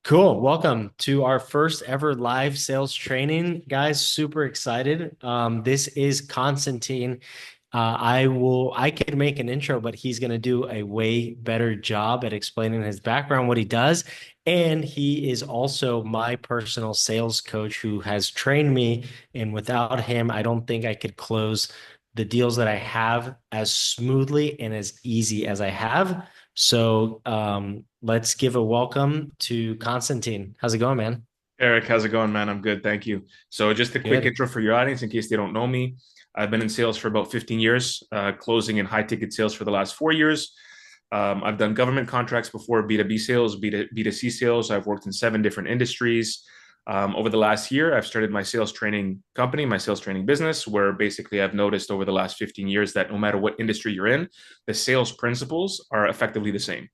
Cool. Welcome to our first ever live sales training, guys. Super excited. This is Constantine. I could make an intro, but he's going to do a way better job at explaining his background, what he does. And he is also my personal sales coach who has trained me. And without him, I don't think I could close the deals that I have as smoothly and as easy as I have. So let's give a welcome to Constantine. How's it going, man? Eric, how's it going, man? I'm good, thank you. So, just a quick Good. intro for your audience in case they don't know me. I've been in sales for about 15 years, closing in high ticket sales for the last 4 years. I've done government contracts before, B2B sales, B2C sales. I've worked in 7 different industries. Over the last year, I've started my sales training company, my sales training business, where basically I've noticed over the last 15 years that no matter what industry you're in, the sales principles are effectively the same.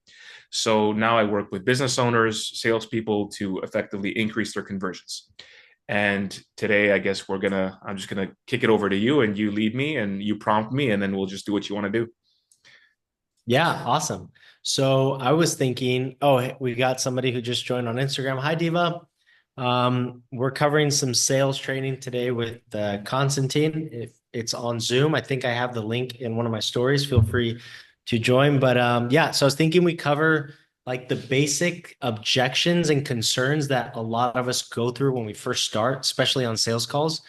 So now I work with business owners, salespeople to effectively increase their conversions. And today, I guess I'm just gonna kick it over to you and you lead me and you prompt me, and then we'll just do what you want to do. Yeah, awesome. So I was thinking, oh, hey, we got somebody who just joined on Instagram. Hi, Diva. We're covering some sales training today with Constantine. If it's on Zoom, I think I have the link in one of my stories. Feel free to join. But yeah, so I was thinking we cover like the basic objections and concerns that a lot of us go through when we first start, especially on sales calls.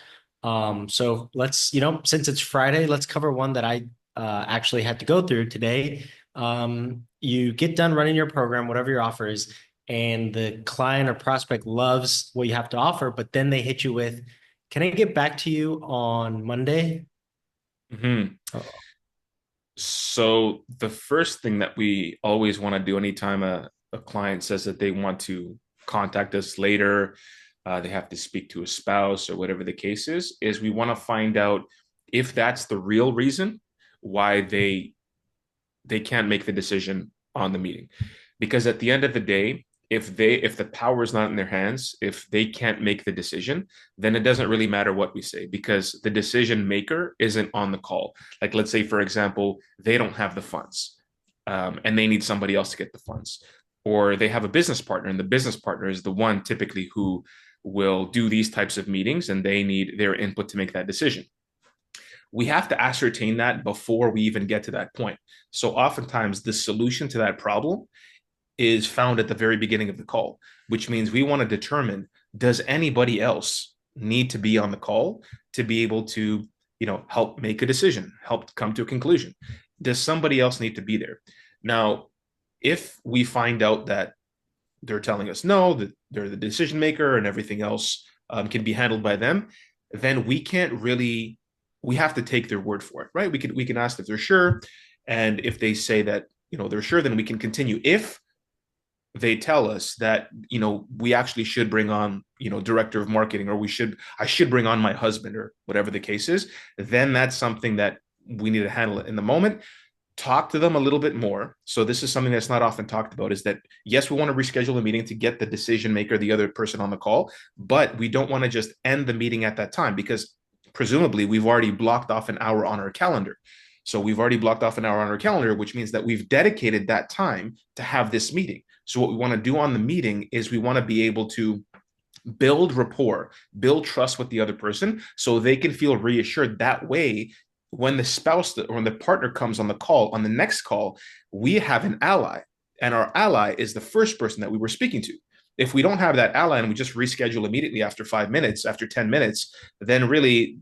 So let's, since it's Friday, let's cover one that I actually had to go through today. You get done running your program, whatever your offer is, and the client or prospect loves what you have to offer, but then they hit you with, "Can I get back to you on Monday?" Mhm. Oh, So the first thing that we always want to do anytime a client says that they want to contact us later, they have to speak to a spouse or whatever the case is we want to find out if that's the real reason why they can't make the decision on the meeting. Because at the end of the day, if the power is not in their hands, if they can't make the decision, then it doesn't really matter what we say because the decision maker isn't on the call. Like let's say, for example, they don't have the funds, and they need somebody else to get the funds, or they have a business partner, and the business partner is the one typically who will do these types of meetings, and they need their input to make that decision. We have to ascertain that before we even get to that point. So oftentimes the solution to that problem is found at the very beginning of the call, which means we want to determine, does anybody else need to be on the call to be able to, help make a decision, help come to a conclusion? Does somebody else need to be there? Now, if we find out that they're telling us no, that they're the decision maker and everything else can be handled by them, then we can't really, we have to take their word for it, right? We can ask if they're sure, and if they say that they're sure, then we can continue. If they tell us that we actually should bring on director of marketing, or I should bring on my husband, or whatever the case is, then that's something that we need to handle it in the moment. Talk to them a little bit more. So this is something that's not often talked about, is that yes, we want to reschedule a meeting to get the decision maker, the other person on the call, but we don't want to just end the meeting at that time because presumably we've already blocked off an hour on our calendar. So we've already blocked off an hour on our calendar, which means that we've dedicated that time to have this meeting. So what we want to do on the meeting is we want to be able to build rapport, build trust with the other person so they can feel reassured. That way, when the spouse or when the partner comes on the call, on the next call, we have an ally, and our ally is the first person that we were speaking to. If we don't have that ally and we just reschedule immediately after 5 minutes, after 10 minutes, then really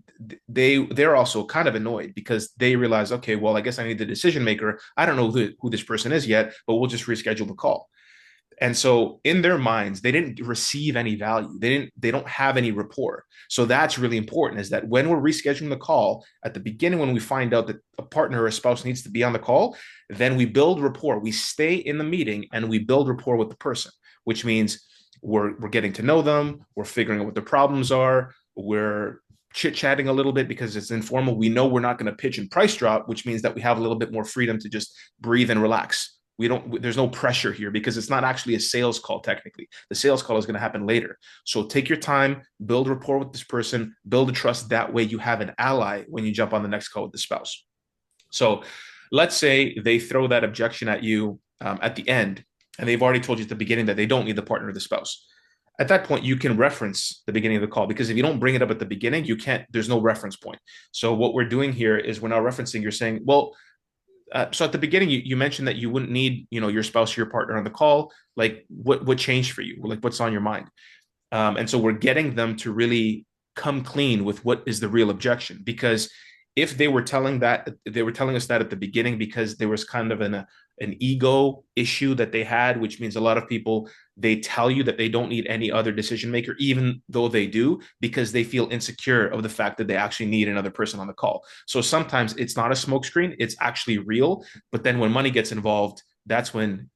they're also kind of annoyed because they realize, okay, well, I guess I need the decision maker. I don't know who this person is yet, but we'll just reschedule the call. And so in their minds, they didn't receive any value. They don't have any rapport. So that's really important, is that when we're rescheduling the call at the beginning, when we find out that a partner or a spouse needs to be on the call, then we build rapport. We stay in the meeting and we build rapport with the person, which means we're getting to know them, we're figuring out what the problems are, we're chit-chatting a little bit because it's informal. We know we're not going to pitch and price drop, which means that we have a little bit more freedom to just breathe and relax. There's no pressure here because it's not actually a sales call. Technically, the sales call is going to happen later. So take your time, build rapport with this person, build a trust. That way you have an ally when you jump on the next call with the spouse. So let's say they throw that objection at you at the end, and they've already told you at the beginning that they don't need the partner or the spouse. At that point, you can reference the beginning of the call, because if you don't bring it up at the beginning, you can't, there's no reference point. So what we're doing here is we're now referencing, you're saying, well, so at the beginning, you mentioned that you wouldn't need, your spouse or your partner on the call. Like, what changed for you? Like, what's on your mind? And so we're getting them to really come clean with what is the real objection. Because if they were telling us that at the beginning because there was kind of an ego issue that they had, which means a lot of people, they tell you that they don't need any other decision maker, even though they do, because they feel insecure of the fact that they actually need another person on the call. So sometimes it's not a smokescreen, it's actually real. But then when money gets involved, that's when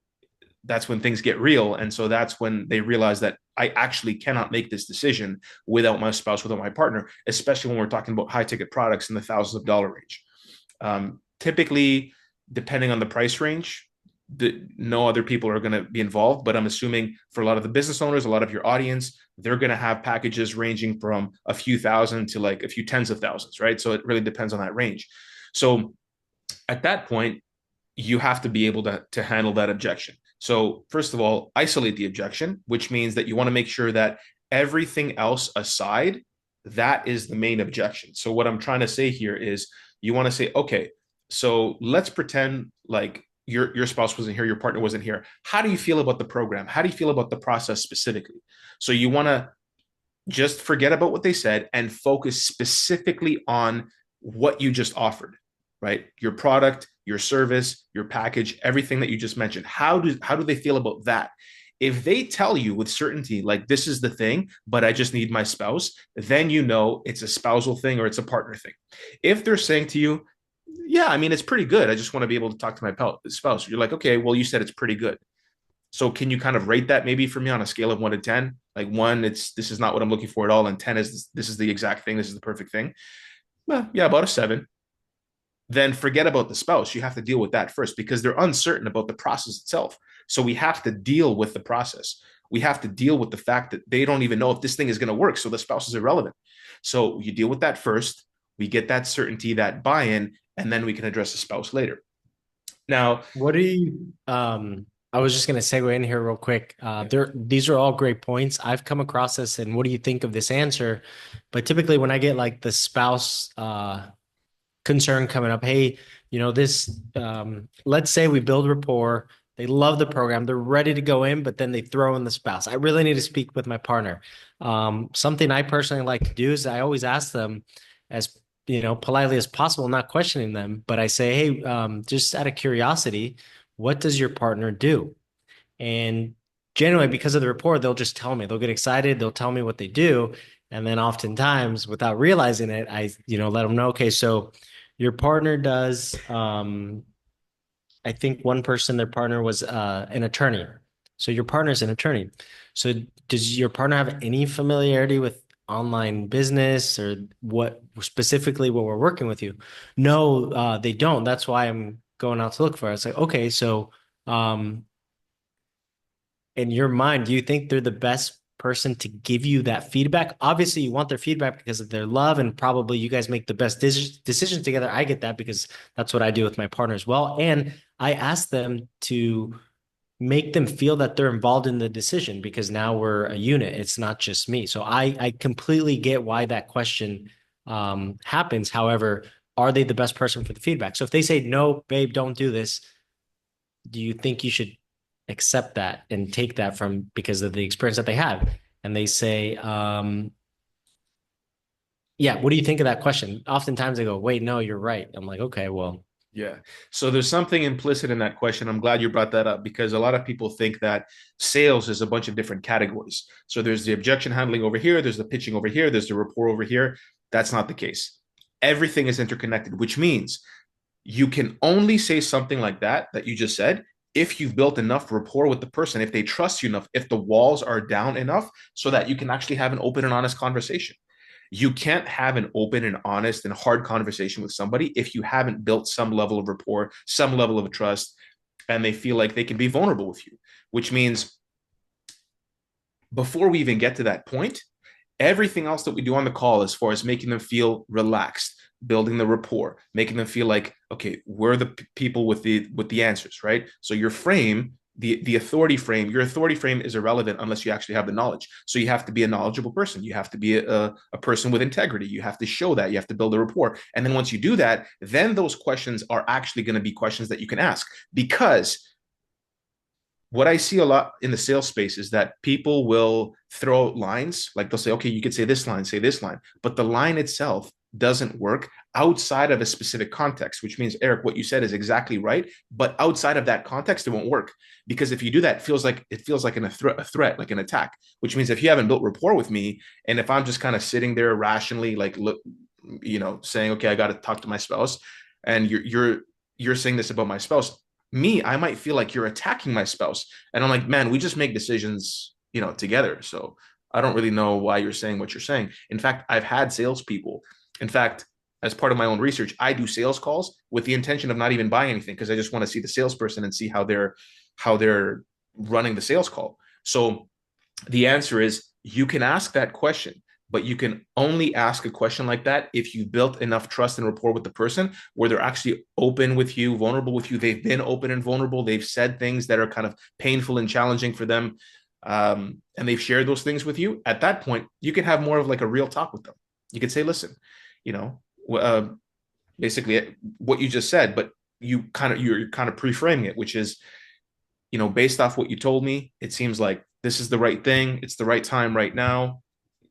things get real. And so that's when they realize that I actually cannot make this decision without my spouse, without my partner, especially when we're talking about high ticket products in the thousands of dollar range. Typically, depending on the price range, no other people are going to be involved. But I'm assuming for a lot of the business owners, a lot of your audience, they're going to have packages ranging from a few thousand to like a few tens of thousands, right? So it really depends on that range. So at that point, you have to be able to handle that objection. So, first of all, isolate the objection, which means that you want to make sure that everything else aside, that is the main objection. So, what I'm trying to say here is you want to say, okay, so let's pretend like your spouse wasn't here, your partner wasn't here. How do you feel about the program? How do you feel about the process specifically? So, you want to just forget about what they said and focus specifically on what you just offered, right? Your product, your service, your package, everything that you just mentioned. How do they feel about that? If they tell you with certainty, like this is the thing, but I just need my spouse, then you know it's a spousal thing or it's a partner thing. If they're saying to you, yeah, I mean, it's pretty good, I just want to be able to talk to my spouse, you're like, okay, well, you said it's pretty good. So can you kind of rate that maybe for me on a scale of 1 to 10? Like one, it's this is not what I'm looking for at all, and 10 is this is the exact thing. This is the perfect thing. Well, yeah, about a 7. Then forget about the spouse. You have to deal with that first because they're uncertain about the process itself. So we have to deal with the process. We have to deal with the fact that they don't even know if this thing is going to work. So the spouse is irrelevant. So you deal with that first. We get that certainty, that buy-in, and then we can address the spouse later. Now, What do you I was just gonna segue in here real quick. yeah, These are all great points. I've come across this and what do you think of this answer? But typically when I get like the spouse concern coming up, hey, this let's say we build rapport, they love the program, they're ready to go in, but then they throw in the spouse. I really need to speak with my partner. Something I personally like to do is I always ask them as politely as possible, not questioning them, but I say, hey, just out of curiosity, what does your partner do? And generally, because of the rapport, they'll just tell me. They'll get excited. They'll tell me what they do. And then oftentimes, without realizing it, I, let them know, okay, so your partner does, I think one person, their partner was an attorney. So your partner's an attorney. So does your partner have any familiarity with online business or what specifically what we're working with you? No, they don't. That's why I'm going out to look for it. It's like, okay, so in your mind, do you think they're the best person to give you that feedback? Obviously, you want their feedback because of their love, and probably you guys make the best decisions together. I get that because that's what I do with my partner as well. And I ask them to make them feel that they're involved in the decision because now we're a unit. It's not just me. So I completely get why that question happens. However, are they the best person for the feedback? So if they say, no, babe, don't do this, do you think you should accept that and take that from because of the experience that they have? And they say, yeah, what do you think of that question? Oftentimes they go, wait, no, you're right. I'm like, okay, well, yeah. So there's something implicit in that question. I'm glad you brought that up because a lot of people think that sales is a bunch of different categories. So there's the objection handling over here, there's the pitching over here, there's the rapport over here. That's not the case. Everything is interconnected, which means you can only say something like that you just said if you've built enough rapport with the person, if they trust you enough, if the walls are down enough so that you can actually have an open and honest conversation. You can't have an open and honest and hard conversation with somebody if you haven't built some level of rapport, some level of trust, and they feel like they can be vulnerable with you, which means before we even get to that point, everything else that we do on the call as far as making them feel relaxed, building the rapport, making them feel like, okay, we're the people with the answers, right? So your frame, the authority frame, your authority frame is irrelevant unless you actually have the knowledge. So you have to be a knowledgeable person. You have to be a person with integrity. You have to show that. You have to build a rapport. And then once you do that, then those questions are actually going to be questions that you can ask. Because what I see a lot in the sales space is that people will throw out lines, like they'll say, okay, you could say this line, but the line itself doesn't work outside of a specific context, which means, Eric, what you said is exactly right. But outside of that context, it won't work. Because if you do that, it feels like a threat, like an attack, which means if you haven't built rapport with me, and if I'm just kind of sitting there rationally, like, look, saying, okay, I got to talk to my spouse, and you're saying this about my spouse, me, I might feel like you're attacking my spouse. And I'm like, man, we just make decisions, together. So I don't really know why you're saying what you're saying. In fact, I've had salespeople. In fact, as part of my own research, I do sales calls with the intention of not even buying anything because I just want to see the salesperson and see how they're running the sales call. So the answer is you can ask that question, but you can only ask a question like that if you built enough trust and rapport with the person where they're actually open with you, vulnerable with you. They've been open and vulnerable. They've said things that are kind of painful and challenging for them. And they've shared those things with you. At that point, you can have more of like a real talk with them. You could say, listen, you know, uh, basically what you just said, but you're kind of pre-framing it, which is, based off what you told me, it seems like this is the right thing. It's the right time right now.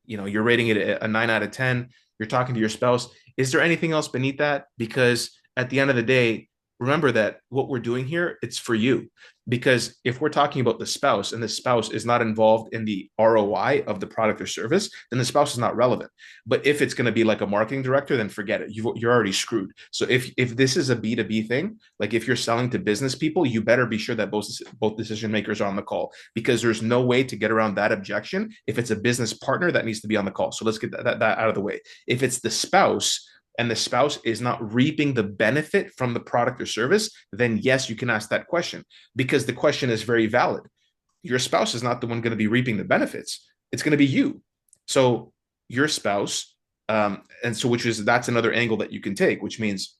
You're rating it a 9 out of 10. You're talking to your spouse. Is there anything else beneath that? Because at the end of the day, remember that what we're doing here, it's for you. Because if we're talking about the spouse and the spouse is not involved in the ROI of the product or service, then the spouse is not relevant. But if it's going to be like a marketing director, then forget it. You're already screwed. So if this is a B2B thing, like if you're selling to business people, you better be sure that both decision makers are on the call because there's no way to get around that objection if it's a business partner that needs to be on the call. So let's get that out of the way. If it's the spouse, and the spouse is not reaping the benefit from the product or service, then yes, you can ask that question because the question is very valid. Your spouse is not the one going to be reaping the benefits. It's going to be you. So your spouse, and so that's another angle that you can take, which means,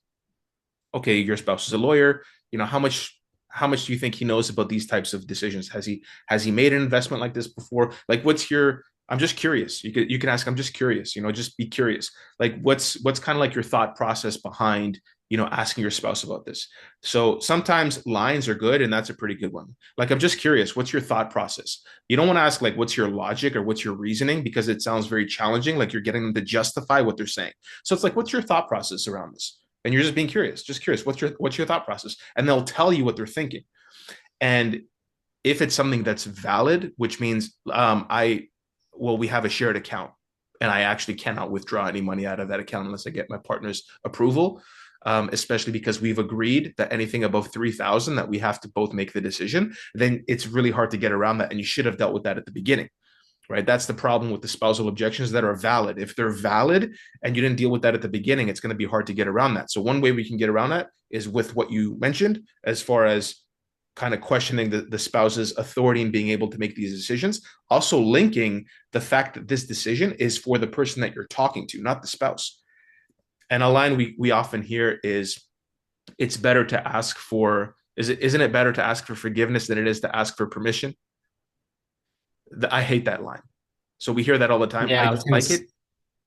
okay, your spouse is a lawyer. How much do you think he knows about these types of decisions? Has he made an investment like this before? Like, I'm just curious. You can ask, I'm just curious, just be curious. Like what's kind of like your thought process behind, asking your spouse about this. So sometimes lines are good and that's a pretty good one. Like, I'm just curious, what's your thought process? You don't want to ask like, what's your logic or what's your reasoning? Because it sounds very challenging. Like you're getting them to justify what they're saying. So it's like, what's your thought process around this? And you're just being curious, just curious. What's your thought process? And they'll tell you what they're thinking. And if it's something that's valid, which means we have a shared account and I actually cannot withdraw any money out of that account unless I get my partner's approval, especially because we've agreed that anything above 3,000 that we have to both make the decision, then it's really hard to get around that. And you should have dealt with that at the beginning, right? That's the problem with the spousal objections that are valid. If they're valid and you didn't deal with that at the beginning, it's going to be hard to get around that. So one way we can get around that is with what you mentioned, as far as kind of questioning the spouse's authority in being able to make these decisions. Also linking the fact that this decision is for the person that you're talking to, not the spouse. And a line we often hear is, it's better to ask for, isn't it better to ask for forgiveness than it is to ask for permission? I hate that line. So we hear that all the time. I Yeah, don't like it.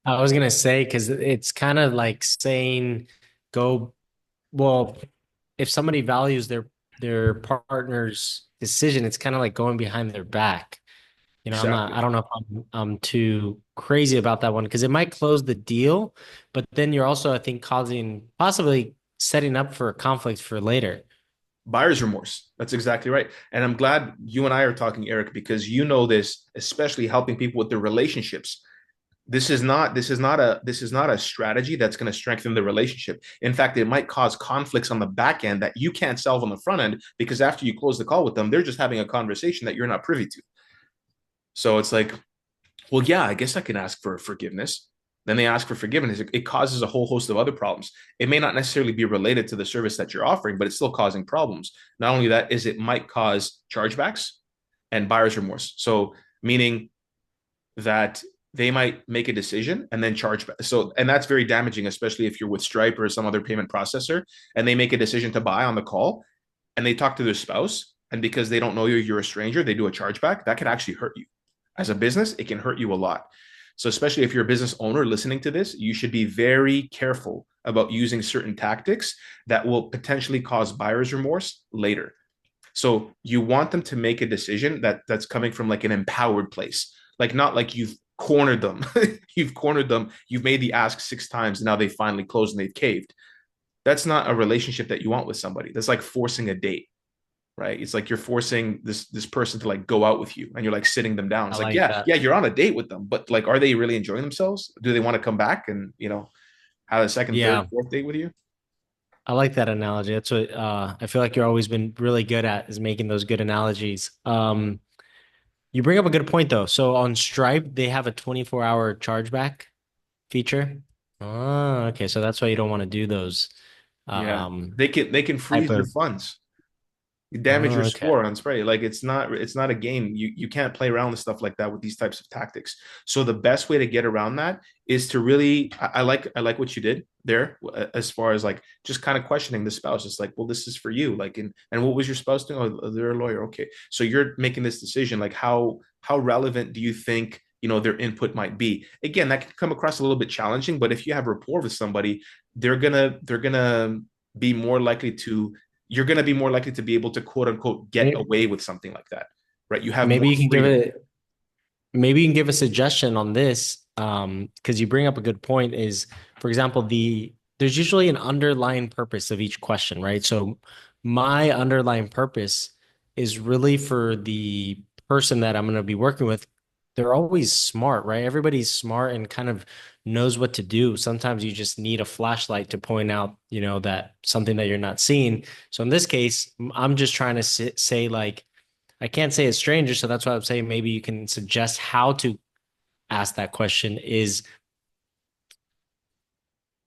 I was gonna say because it's kind of like saying, go, well, if somebody values their partner's decision, it's kind of like going behind their back. I Exactly. don't know if I'm too crazy about that one because it might close the deal, but then you're also, I think, possibly setting up for a conflict for later. Buyer's remorse. That's exactly right. And I'm glad you and I are talking, Eric, because you know this, especially helping people with their relationships. This is not a strategy that's going to strengthen the relationship. In fact, it might cause conflicts on the back end that you can't solve on the front end because after you close the call with them, they're just having a conversation that you're not privy to. So it's like, well, yeah, I guess I can ask for forgiveness. Then they ask for forgiveness. It causes a whole host of other problems. It may not necessarily be related to the service that you're offering, but it's still causing problems. Not only that, is it might cause chargebacks and buyer's remorse. So meaning that they might make a decision and then charge back. So, and that's very damaging, especially if you're with Stripe or some other payment processor and they make a decision to buy on the call and they talk to their spouse and because they don't know you're a stranger, they do a chargeback, that could actually hurt you. As a business, it can hurt you a lot. So especially if you're a business owner listening to this, you should be very careful about using certain tactics that will potentially cause buyer's remorse later. So you want them to make a decision that's coming from like an empowered place, like not like you've cornered them. You've cornered them. You've made the ask 6 times, and now they finally closed and they've caved. That's not a relationship that you want with somebody. That's like forcing a date, right? It's like you're forcing this person to like go out with you, and you're like sitting them down. I It's like, like yeah, that. yeah, you're on a date with them, but like, are they really enjoying themselves? Do they want to come back and have a second, third, Yeah, fourth date with you? I like that analogy. That's what I feel like you're always been really good at is making those good analogies. You bring up a good point though. So on Stripe, they have a 24-hour chargeback feature. Oh, okay. So that's why you don't want to do those Yeah, um they can type freeze your of. funds. You damage Oh, your okay. score on spray. Like it's not a game. You can't play around with stuff like that with these types of tactics. So the best way to get around that is to really I like what you did there as far as like just kind of questioning the spouse. It's like, well, this is for you. Like, and what was your spouse doing? Oh, they're a lawyer. Okay. So you're making this decision. Like how relevant do you think their input might be? Again, that can come across a little bit challenging, but if you have rapport with somebody, they're gonna be more likely to you're going to be more likely to be able to quote unquote get Maybe, away with something like that, right? You have more maybe you can give freedom. it. Maybe you can give a suggestion on this, because you bring up a good point is, for example, there's usually an underlying purpose of each question, right? So my underlying purpose is really for the person that I'm going to be working with. They're always smart, right? Everybody's smart and kind of knows what to do. Sometimes you just need a flashlight to point out, that something that you're not seeing. So in this case, I'm just trying to say like, I can't say a stranger, so that's why I'm saying maybe you can suggest how to ask that question is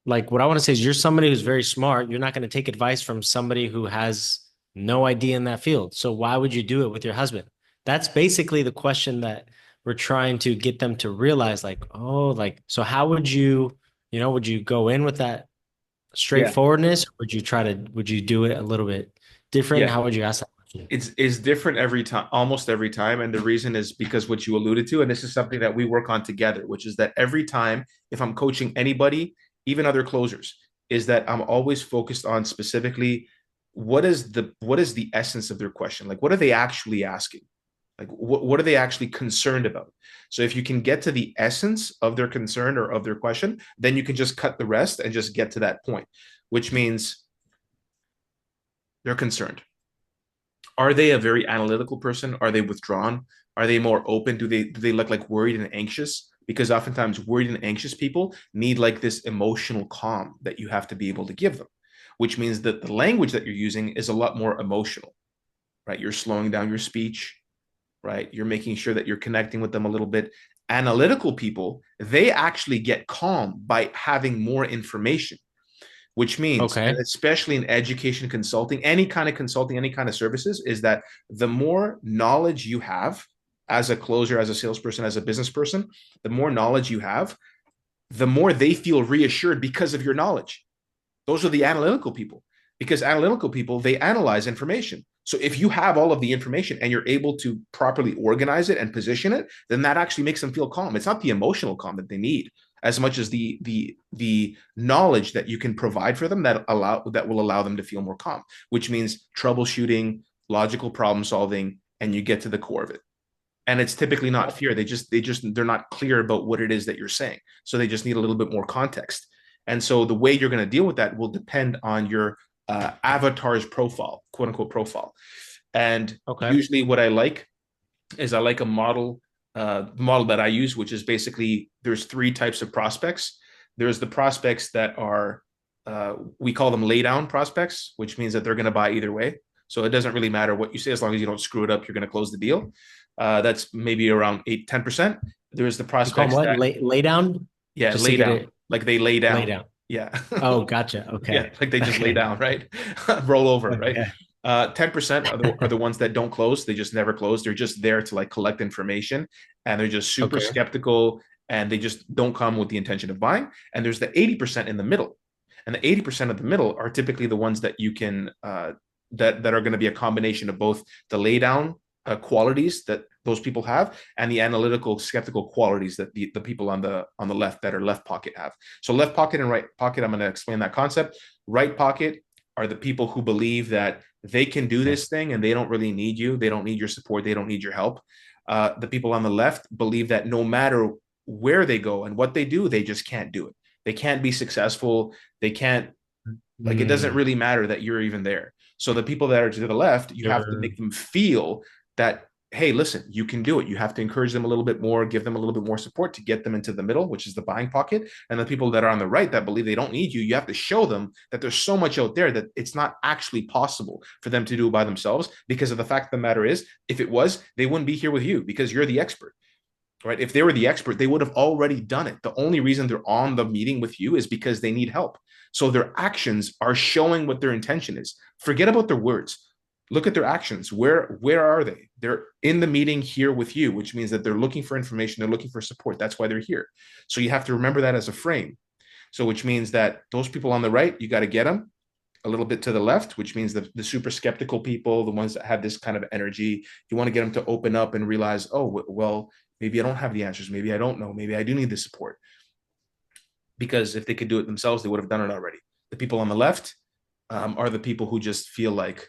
like what I want to say is you're somebody who's very smart. You're not going to take advice from somebody who has no idea in that field. So why would you do it with your husband? That's basically the question that we're trying to get them to realize like, oh, like, so how would would you go in with that Yeah. straightforwardness? Or would you do it a little bit different? Yeah. How would you ask that question? It's different every time, almost every time. And the reason is because what you alluded to, and this is something that we work on together, which is that every time, if I'm coaching anybody, even other closers, is that I'm always focused on specifically what is the essence of their question? Like, what are they actually asking? Like, what are they actually concerned about? So if you can get to the essence of their concern or of their question, then you can just cut the rest and just get to that point, which means they're concerned. Are they a very analytical person? Are they withdrawn? Are they more open? Do they look like worried and anxious? Because oftentimes worried and anxious people need like this emotional calm that you have to be able to give them, which means that the language that you're using is a lot more emotional, right? You're slowing down your speech, right? You're making sure that you're connecting with them a little bit. Analytical people, they actually get calm by having more information, which means, and Okay. especially in education consulting, any kind of services, is that the more knowledge you have as a closer, as a salesperson, as a business person, the more knowledge you have, the more they feel reassured because of your knowledge. Those are the analytical people, because analytical people, they analyze information. So if you have all of the information and you're able to properly organize it and position it, then that actually makes them feel calm. It's not the emotional calm that they need as much as the knowledge that you can provide for them that will allow them to feel more calm, which means troubleshooting, logical problem solving, and you get to the core of it. And it's typically not fear. They're not clear about what it is that you're saying. So they just need a little bit more context. And so the way you're going to deal with that will depend on your avatar's profile, quote unquote profile. And Okay. usually what I like is I like a model that I use, which is basically there's three types of prospects. There's the prospects that are we call them lay down prospects, which means that they're going to buy either way. So it doesn't really matter what you say, as long as you don't screw it up, you're going to close the deal. That's maybe around 8-10%. There's the You call them prospects what? that, Lay down? yeah, Just to lay get down, it like they lay lay down. down. Yeah. Oh, gotcha. Yeah, Okay. like they just lay Okay. down, right? Roll over, right? Okay. 10% are the ones that don't close. They just never close. They're just there to like collect information, and they're just super Okay. skeptical, and they just don't come with the intention of buying. And there's the 80% in the middle. And the 80% of the middle are typically the ones that you can that are going to be a combination of both the lay down qualities that those people have and the analytical skeptical qualities that the people on the left that are left pocket have. So left pocket and right pocket, I'm going to explain that concept. Right pocket are the people who believe that they can do Okay. this thing and they don't really need you, they don't need your support, they don't need your help. The people on the left believe that no matter where they go and what they do, they just can't do it. They can't be successful. They can't, like, it doesn't Mm, really matter that you're even there. So the people that are to the left, you have to you're make them feel that, hey, listen, you can do it. You have to encourage them a little bit more, give them a little bit more support to get them into the middle, which is the buying pocket. And the people that are on the right that believe they don't need you, you have to show them that there's so much out there that it's not actually possible for them to do it by themselves. Because of the fact of the matter is, if it was, they wouldn't be here with you because you're the expert, right? If they were the expert, they would have already done it. The only reason they're on the meeting with you is because they need help. So their actions are showing what their intention is. Forget about their words. Look at their actions. Where are they? They're in the meeting here with you, which means that they're looking for information, they're looking for support. That's why they're here. So you have to remember that as a frame. So which means that those people on the right, you got to get them a little bit to the left, which means the super skeptical people, the ones that have this kind of energy, you want to get them to open up and realize, oh, well, maybe I don't have the answers. Maybe I don't know. Maybe I do need the support. Because if they could do it themselves, they would have done it already. The people on the left are the people who just feel like,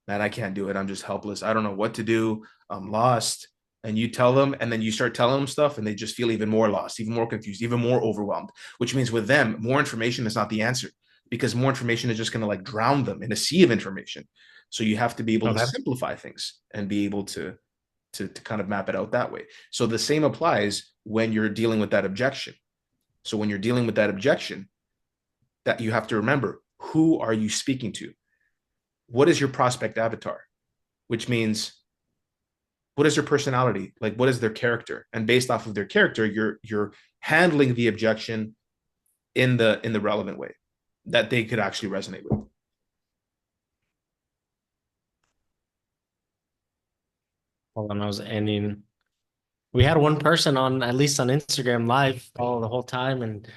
man, I can't do it. I'm just helpless. I don't know what to do. I'm lost. And you tell them, and then you start telling them stuff, and they just feel even more lost, even more confused, even more overwhelmed, which means with them, more information is not the answer because more information is just going to like drown them in a sea of information. So you have to be able to okay. simplify things and be able to kind of map it out that way. So the same applies when you're dealing with that objection. So when you're dealing with that objection, that you have to remember, who are you speaking to? What is your prospect avatar? Which means, what is their personality? Like, what is their character? And based off of their character, you're handling the objection in the relevant way that they could actually resonate with. Hold on, I was ending. We had one person on, at least on Instagram live, follow the whole time and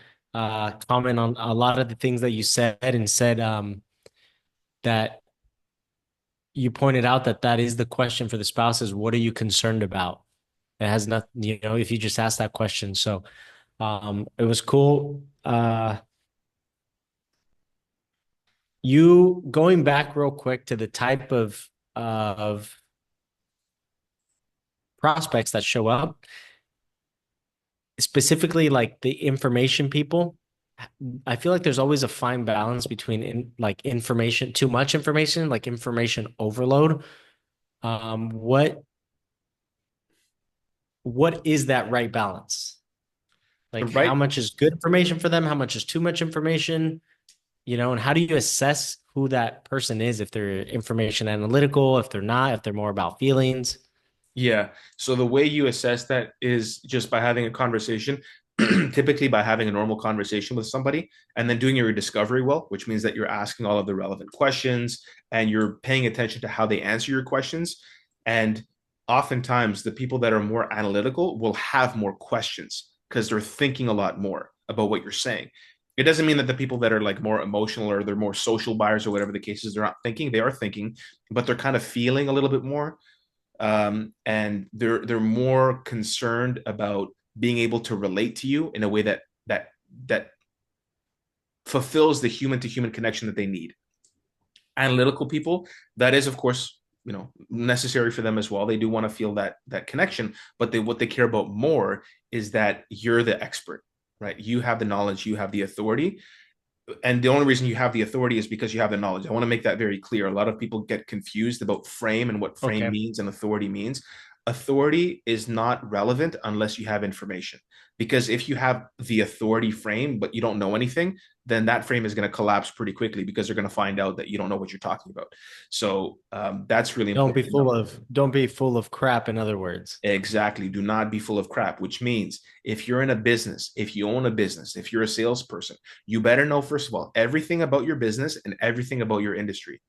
comment on a lot of the things that you said and said that you pointed out that that is the question for the spouse is what are you concerned about? It has nothing, if you just ask that question. So it was cool. You going back real quick to the type of prospects that show up, specifically like the information people. I feel like there's always a fine balance between like information, too much information, like information overload. Um, what what is that right balance? Like how Right? much is good information for them? How much is too much information? And how do you assess who that person is if they're information analytical, if they're not, if they're more about feelings? Yeah. So the way you assess that is just by having a conversation, typically by having a normal conversation with somebody and then doing your discovery well, which means that you're asking all of the relevant questions and you're paying attention to how they answer your questions. And oftentimes, the people that are more analytical will have more questions because they're thinking a lot more about what you're saying. It doesn't mean that the people that are like more emotional or they're more social buyers or whatever the case is, they're not thinking, they are thinking, but they're kind of feeling a little bit more, and they're more concerned about being able to relate to you in a way that fulfills the human to human connection that they need. Analytical people, that is of course, necessary for them as well. They do want to feel that connection, but what they care about more is that you're the expert, right? You have the knowledge, you have the authority, and the only reason you have the authority is because you have the knowledge. I want to make that very clear. A lot of people get confused about frame and what frame Okay. means and authority means. Authority is not relevant unless you have information. Because if you have the authority frame, but you don't know anything, then that frame is going to collapse pretty quickly because they're going to find out that you don't know what you're talking about. So that's really important to know. Don't be full of crap, in other words. Exactly. Do not be full of crap, which means if you're in a business, if you own a business, if you're a salesperson, you better know, first of all, everything about your business and everything about your industry.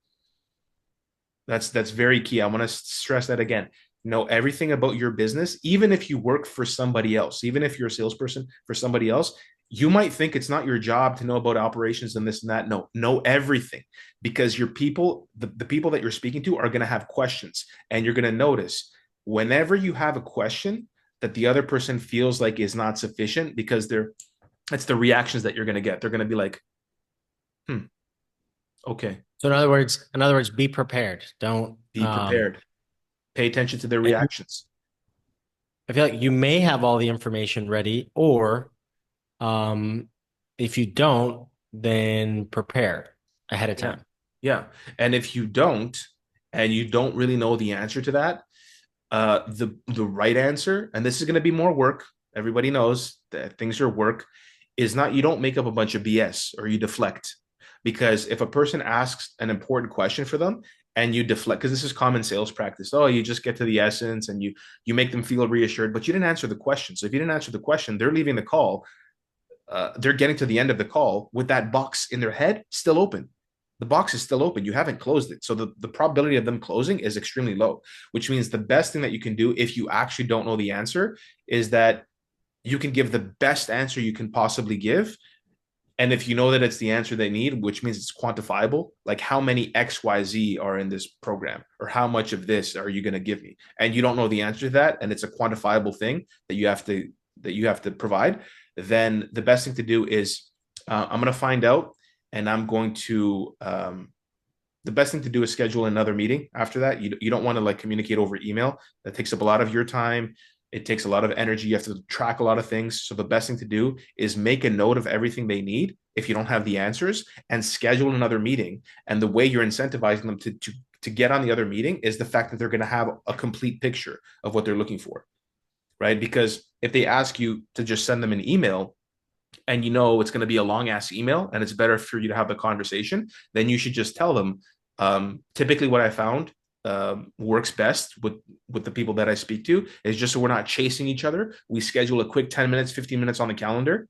That's very key. I want to stress that again. Know everything about your business, even if you work for somebody else, even if you're a salesperson for somebody else, You might think it's not your job to know about operations and this and that. No, know everything, because your people, the people that you're speaking to are going to have questions, and you're going to notice whenever you have a question that the other person feels like is not sufficient, because it's the reactions that you're going to get. They're going to be like, hmm, okay, So in other words, be prepared. Don't be prepared. Pay attention to their and reactions. I feel like you may have all the information ready, or um, if you don't, then prepare ahead of Yeah. time. Yeah. And if you don't, and you don't really know the answer to that, the right answer, and this is going to be more work. Everybody knows that things are work. Is not, you don't make up a bunch of BS or you deflect. Because if a person asks an important question for them and you deflect, because this is common sales practice, oh, you just get to the essence and you make them feel reassured, but you didn't answer the question. So if you didn't answer the question, they're leaving the call. They're getting to the end of the call with that box in their head still open. The box is still open. You haven't closed it. So the probability of them closing is extremely low, which means the best thing that you can do if you actually don't know the answer is that you can give the best answer you can possibly give. And if you know that it's the answer they need, which means it's quantifiable, like how many XYZ are in this program, or how much of this are you going to give me? And you don't know the answer to that, and it's a quantifiable thing that you have to provide, then the best thing to do is I'm going to find out, and I'm going to the best thing to do is schedule another meeting after that. You don't want to like communicate over email. That takes up a lot of your time. It takes a lot of energy. You have to track a lot of things. So the best thing to do is make a note of everything they need if you don't have the answers, and schedule another meeting. And the way you're incentivizing them to get on the other meeting is the fact that they're going to have a complete picture of what they're looking for, right? Because if they ask you to just send them an email, and you know it's going to be a long ass email and it's better for you to have the conversation, then you should just tell them. Typically, what I found works best with the people that I speak to is just so we're not chasing each other. We schedule a quick 10 minutes, 15 minutes on the calendar.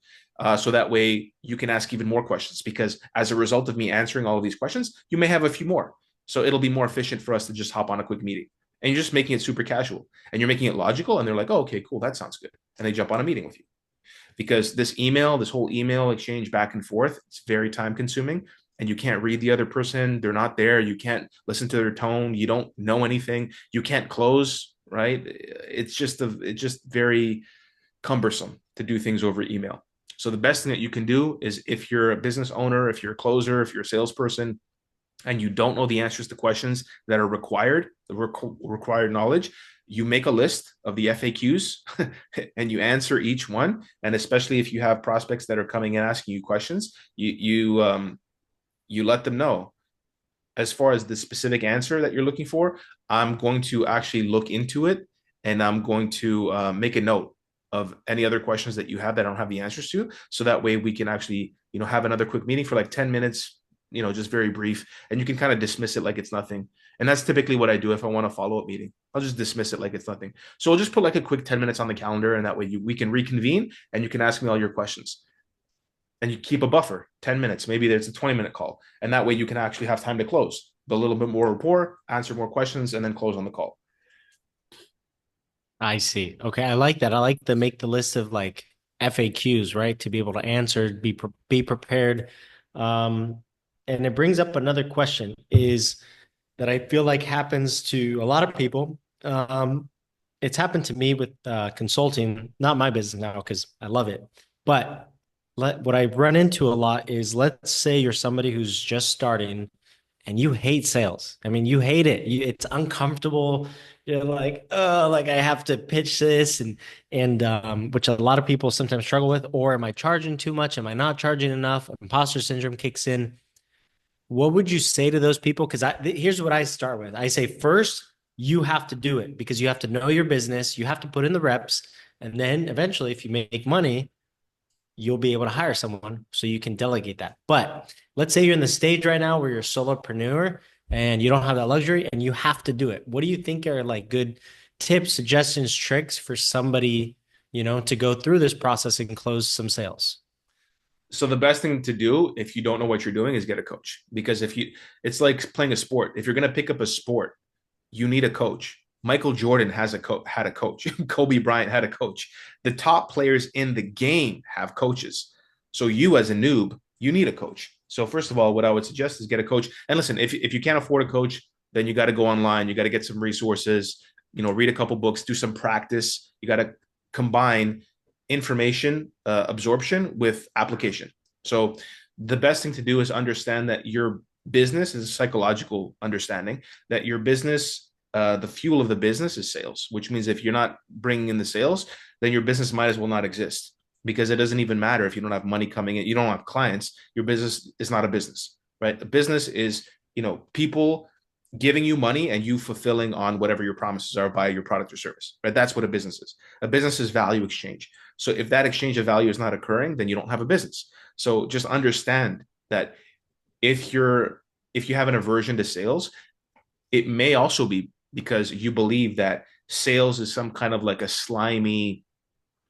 So that way you can ask even more questions, because as a result of me answering all of these questions, you may have a few more. So it'll be more efficient for us to just hop on a quick meeting. And you're just making it super casual, and you're making it logical. And they're like, oh, okay, cool. That sounds good. And they jump on a meeting with you, because this whole email exchange back and forth, it's very time consuming, and you can't read the other person. They're not there. You can't listen to their tone. You don't know anything. You can't close, right? It's just very cumbersome to do things over email. So the best thing that you can do is, if you're a business owner, if you're a closer, if you're a salesperson, and you don't know the answers to questions that are required, the required knowledge, you make a list of the FAQs and you answer each one. And especially if you have prospects that are coming and asking you questions, you let them know, as far as the specific answer that you're looking for, I'm going to actually look into it, and I'm going to make a note of any other questions that you have that I don't have the answers to. So that way we can actually, have another quick meeting for like 10 minutes, just very brief, and you can kind of dismiss it like it's nothing. And that's typically what I do if I want a follow-up meeting. I'll just dismiss it like it's nothing. So I'll just put like a quick 10 minutes on the calendar, and that way we can reconvene and you can ask me all your questions. And you keep a buffer, 10 minutes. Maybe there's a 20-minute call. And that way you can actually have time to close, build a little bit more rapport, answer more questions, and then close on the call. I see. Okay, I like that. I like to make the list of like FAQs, right? To be able to answer, be prepared. And it brings up another question is that I feel like happens to a lot of people. It's happened to me with consulting, not my business now because I love it. But what I run into a lot is, let's say you're somebody who's just starting and you hate sales. I mean, you hate it. It's uncomfortable. You're like, oh, like I have to pitch this, and which a lot of people sometimes struggle with. Or am I charging too much? Am I not charging enough? Imposter syndrome kicks in. What would you say to those people? Because here's what I start with. I say, first, you have to do it because you have to know your business. You have to put in the reps. And then eventually, if you make money, you'll be able to hire someone so you can delegate that. But let's say you're in the stage right now where you're a solopreneur and you don't have that luxury and you have to do it. What do you think are like good tips, suggestions, tricks for somebody, to go through this process and close some sales? So the best thing to do if you don't know what you're doing is get a coach. Because it's like playing a sport. If you're going to pick up a sport, you need a coach. Michael Jordan had a coach. Kobe Bryant had a coach. The top players in the game have coaches. So you as a noob, you need a coach. So first of all, what I would suggest is get a coach. And listen, if you can't afford a coach, then you got to go online. You got to get some resources. Read a couple books, do some practice. You got to combine information absorption with application. So the best thing to do is understand that your business is a psychological understanding that your business, the fuel of the business is sales, which means if you're not bringing in the sales, then your business might as well not exist because it doesn't even matter if you don't have money coming in, you don't have clients, your business is not a business, right? A business is, people giving you money and you fulfilling on whatever your promises are by your product or service, right? That's what a business is. A business is value exchange. So if that exchange of value is not occurring, then you don't have a business. So just understand that if you're if you have an aversion to sales, it may also be because you believe that sales is some kind of like a slimy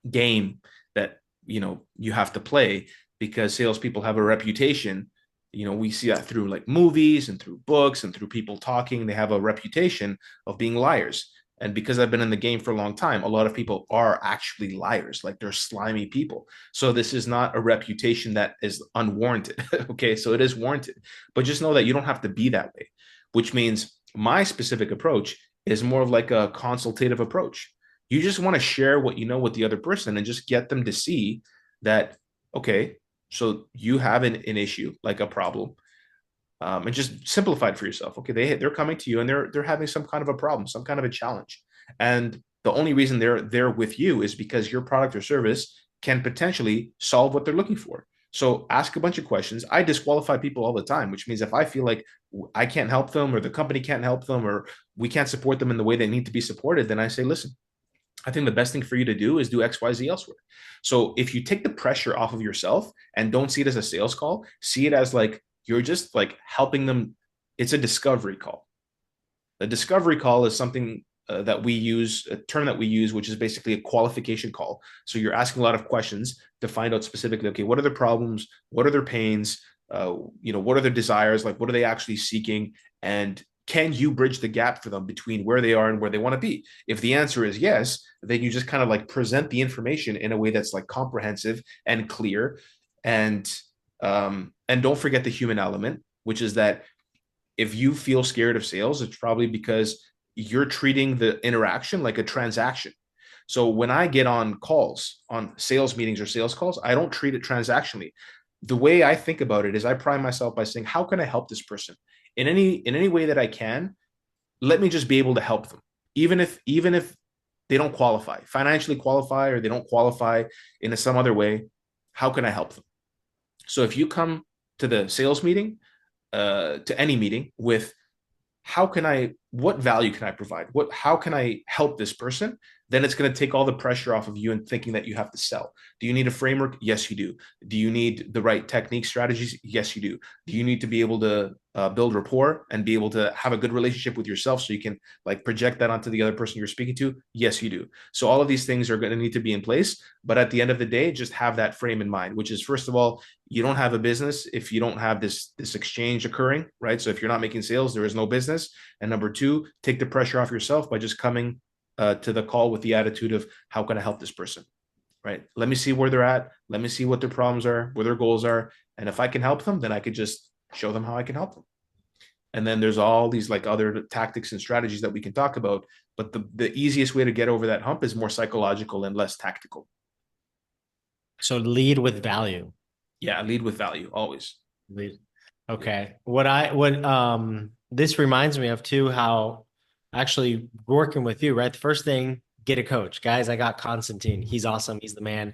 game that you have to play because salespeople have a reputation. We see that through like movies and through books and through people talking. They have a reputation of being liars. And because I've been in the game for a long time, a lot of people are actually liars, like they're slimy people. So this is not a reputation that is unwarranted. Okay. So it is warranted. But just know that you don't have to be that way, which means my specific approach is more of like a consultative approach. You just want to share what you know with the other person and just get them to see that, okay, so you have an issue, like a problem, and just simplify it for yourself. Okay, they're coming to you and they're having some kind of a problem, some kind of a challenge, and the only reason they're there with you is because your product or service can potentially solve what they're looking for. So ask a bunch of questions. I disqualify people all the time, which means if I feel like I can't help them or the company can't help them or we can't support them in the way they need to be supported, then I say, listen, I think the best thing for you to do is do XYZ elsewhere. So if you take the pressure off of yourself and don't see it as a sales call, see it as like you're just like helping them. It's a discovery call. A discovery call is something that we use, a term that we use, which is basically a qualification call. So you're asking a lot of questions to find out specifically, okay, what are their problems? What are their pains? What are their desires? Like, what are they actually seeking? And can you bridge the gap for them between where they are and where they want to be? If the answer is yes, then you just kind of like present the information in a way that's like comprehensive and clear. And don't forget the human element, which is that if you feel scared of sales, it's probably because you're treating the interaction like a transaction. So when I get on calls, on sales meetings or sales calls, I don't treat it transactionally. The way I think about it is I prime myself by saying, how can I help this person in any way that I can? Let me just be able to help them, even if they don't qualify, financially qualify, or they don't qualify in some other way. How can I help them? So if you come to the sales meeting, to any meeting with what value can I provide? How can I help this person? Then it's going to take all the pressure off of you and thinking that you have to sell. Do you need a framework? Yes, you do. Do you need the right technique strategies? Yes, you do. Do you need to be able to build rapport and be able to have a good relationship with yourself so you can like project that onto the other person you're speaking to? Yes, you do. So all of these things are going to need to be in place. But at the end of the day, just have that frame in mind, which is first of all, you don't have a business if you don't have this exchange occurring, right? So if you're not making sales, there is no business. And number two, take the pressure off yourself by just coming to the call with the attitude of how can I help this person, right? Let me see where they're at. Let me see what their problems are, where their goals are. And if I can help them, then I could just show them how I can help them. And then there's all these like other tactics and strategies that we can talk about. But the easiest way to get over that hump is more psychological and less tactical. So lead with value. Yeah, lead with value always. Lead. Yeah. Okay. What this reminds me of too, how actually working with you, right? The first thing, get a coach. Guys, I got Constantine. He's awesome. He's the man.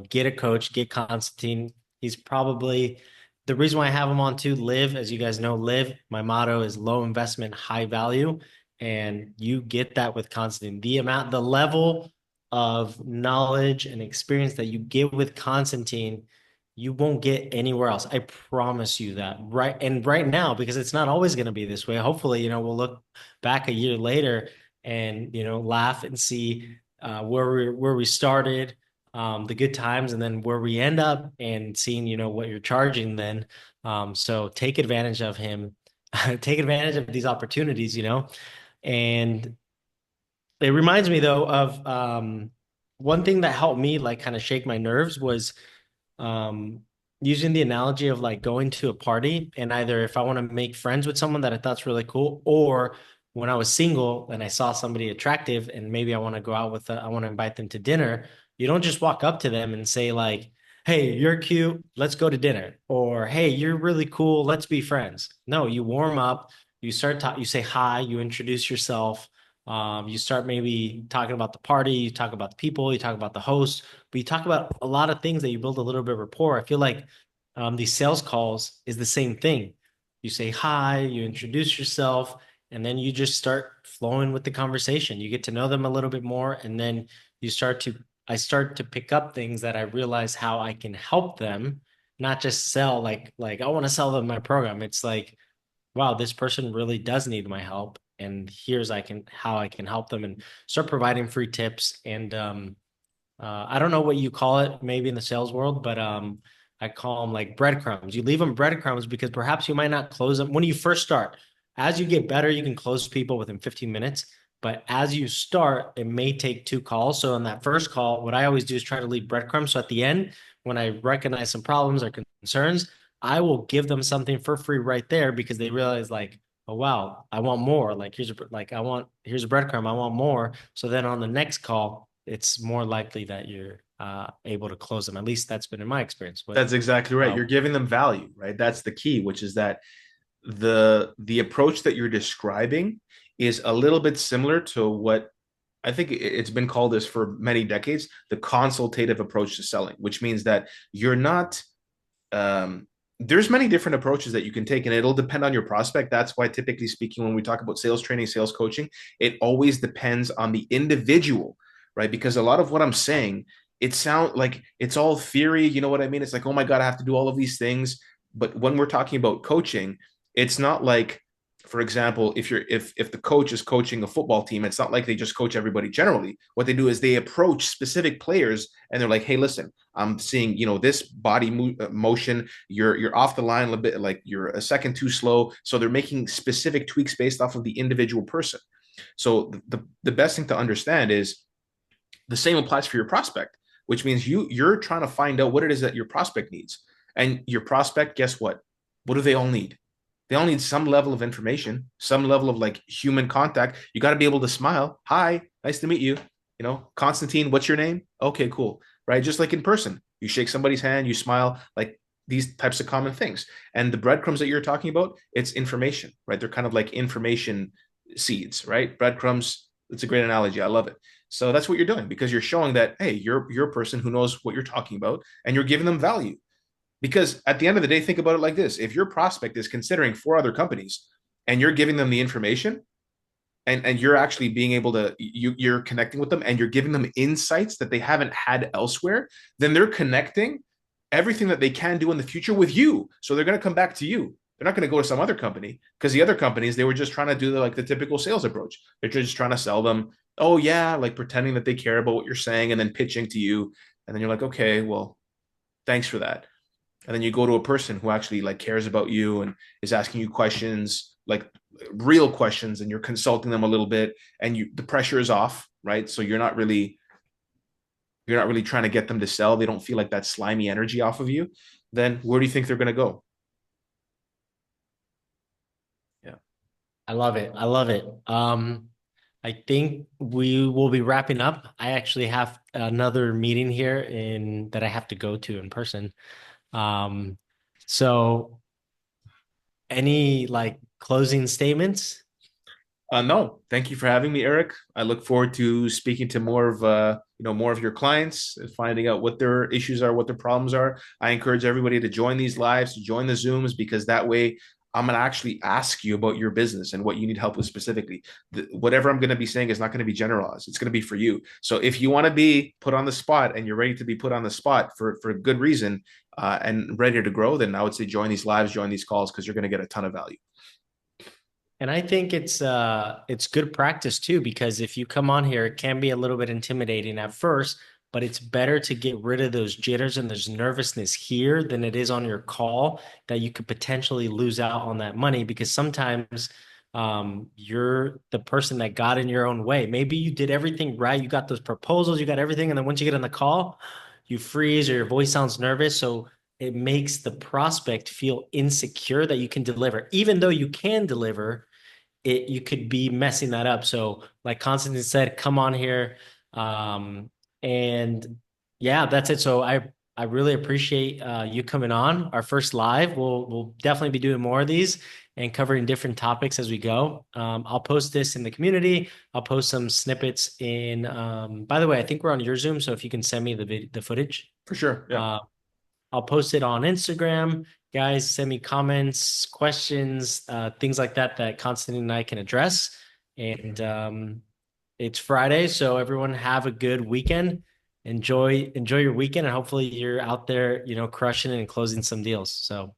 Get a coach, get Constantine. He's probably the reason why I have him on too. Live, as you guys know, live. My motto is low investment, high value. And you get that with Constantine. The level of knowledge and experience that you get with Constantine, you won't get anywhere else. I promise you that. Right. And right now, because it's not always going to be this way, hopefully, we'll look back a year later and, laugh and see where we started, the good times, and then where we end up and seeing, what you're charging then. So take advantage of him, take advantage of these opportunities, and it reminds me though of one thing that helped me like kind of shake my nerves was um, using the analogy of like going to a party and either if I want to make friends with someone that I thought's really cool, or when I was single and I saw somebody attractive and maybe I want to go out with, I want to invite them to dinner, you don't just walk up to them and say like, "Hey, you're cute, let's go to dinner," or "Hey, you're really cool, let's be friends." No, you warm up, you start talk, you say hi, you introduce yourself. You start maybe talking about the party, you talk about the people, you talk about the host, but you talk about a lot of things that you build a little bit of rapport. I feel like these sales calls is the same thing. You say hi, you introduce yourself, and then you just start flowing with the conversation. You get to know them a little bit more, and then you start to, I start to pick up things that I realize how I can help them, not just sell like I want to sell them my program. It's like, wow, this person really does need my help. And here's I can how I can help them and start providing free tips and I don't know what you call it, maybe in the sales world, but I call them like breadcrumbs. You leave them breadcrumbs because perhaps you might not close them when you first start. As you get better, you can close people within 15 minutes. But as you start, it may take two calls. So on that first call, what I always do is try to leave breadcrumbs. So at the end, when I recognize some problems or concerns, I will give them something for free right there because they realize like, oh wow, I want more. Like here's a breadcrumb, I want more. So then on the next call, it's more likely that you're able to close them. At least that's been in my experience. That's exactly right. Uh, You're giving them value, right? That's the key, which is that the approach that you're describing is a little bit similar to what I think it's been called this for many decades, the consultative approach to selling, which means that you're not there's many different approaches that you can take and it'll depend on your prospect. That's why typically speaking, when we talk about sales training, sales coaching, it always depends on the individual, right? Because a lot of what I'm saying, it sounds like it's all theory, you know what I mean? It's like, oh my God, I have to do all of these things. But when we're talking about coaching, it's not like, for example, if the coach is coaching a football team, it's not like they just coach everybody generally. What they do is they approach specific players and they're like, hey, listen, I'm seeing, this body motion. You're off the line a little bit, like you're a second too slow. So they're making specific tweaks based off of the individual person. So the best thing to understand is the same applies for your prospect, which means you're trying to find out what it is that your prospect needs. And your prospect, guess what? What do they all need? They all need some level of information, some level of like human contact. You got to be able to smile. Hi, nice to meet you. Constantine, what's your name? Okay, cool. Right? Just like in person, you shake somebody's hand, you smile, like these types of common things. And the breadcrumbs that you're talking about, it's information, right? They're kind of like information seeds, right? Breadcrumbs, it's a great analogy. I love it. So that's what you're doing because you're showing that, hey, you're a person who knows what you're talking about and you're giving them value. Because at the end of the day, think about it like this. If your prospect is considering four other companies and you're giving them the information and you're actually being able to, you're connecting with them and you're giving them insights that they haven't had elsewhere, then they're connecting everything that they can do in the future with you. So they're going to come back to you. They're not going to go to some other company because the other companies, they were just trying to do the typical sales approach. They're just trying to sell them, oh yeah, like pretending that they care about what you're saying and then pitching to you. And then you're like, okay, well, thanks for that. And then you go to a person who actually like cares about you and is asking you questions, like real questions, and you're consulting them a little bit and the pressure is off, right? So you're not really trying to get them to sell. They don't feel like that slimy energy off of you. Then where do you think they're going to go? Yeah. I love it. I love it. I think we will be wrapping up. I actually have another meeting here in that I have to go to in person. Um, so any like closing statements? No, thank you for having me, Eric. I look forward to speaking to more of your clients, finding out what their issues are, what their problems are. I encourage everybody to join these lives, to join the Zooms, because that way I'm going to actually ask you about your business and what you need help with specifically. Whatever I'm going to be saying is not going to be generalized. It's going to be for you. So if you want to be put on the spot and you're ready to be put on the spot for good reason and ready to grow, then I would say join these lives, join these calls, because you're going to get a ton of value. And I think it's good practice too, because if you come on here, it can be a little bit intimidating at first, but it's better to get rid of those jitters and there's nervousness here than it is on your call that you could potentially lose out on that money because sometimes you're the person that got in your own way. Maybe you did everything right, you got those proposals, you got everything, and then once you get on the call, you freeze or your voice sounds nervous. So it makes the prospect feel insecure that you can deliver. Even though you can deliver, you could be messing that up. So like Constantine said, come on here. Um, and yeah, that's it. So I really appreciate you coming on our first live. We'll definitely be doing more of these and covering different topics as we go. I'll post this in the community. I'll post some snippets in by the way, I think we're on your Zoom, so if you can send me the footage. For sure. Yeah. Uh, I'll post it on Instagram. Guys, send me comments, questions, things like that that Constantine and I can address. And it's Friday, so everyone have a good weekend. Enjoy your weekend, and hopefully you're out there, crushing it and closing some deals. So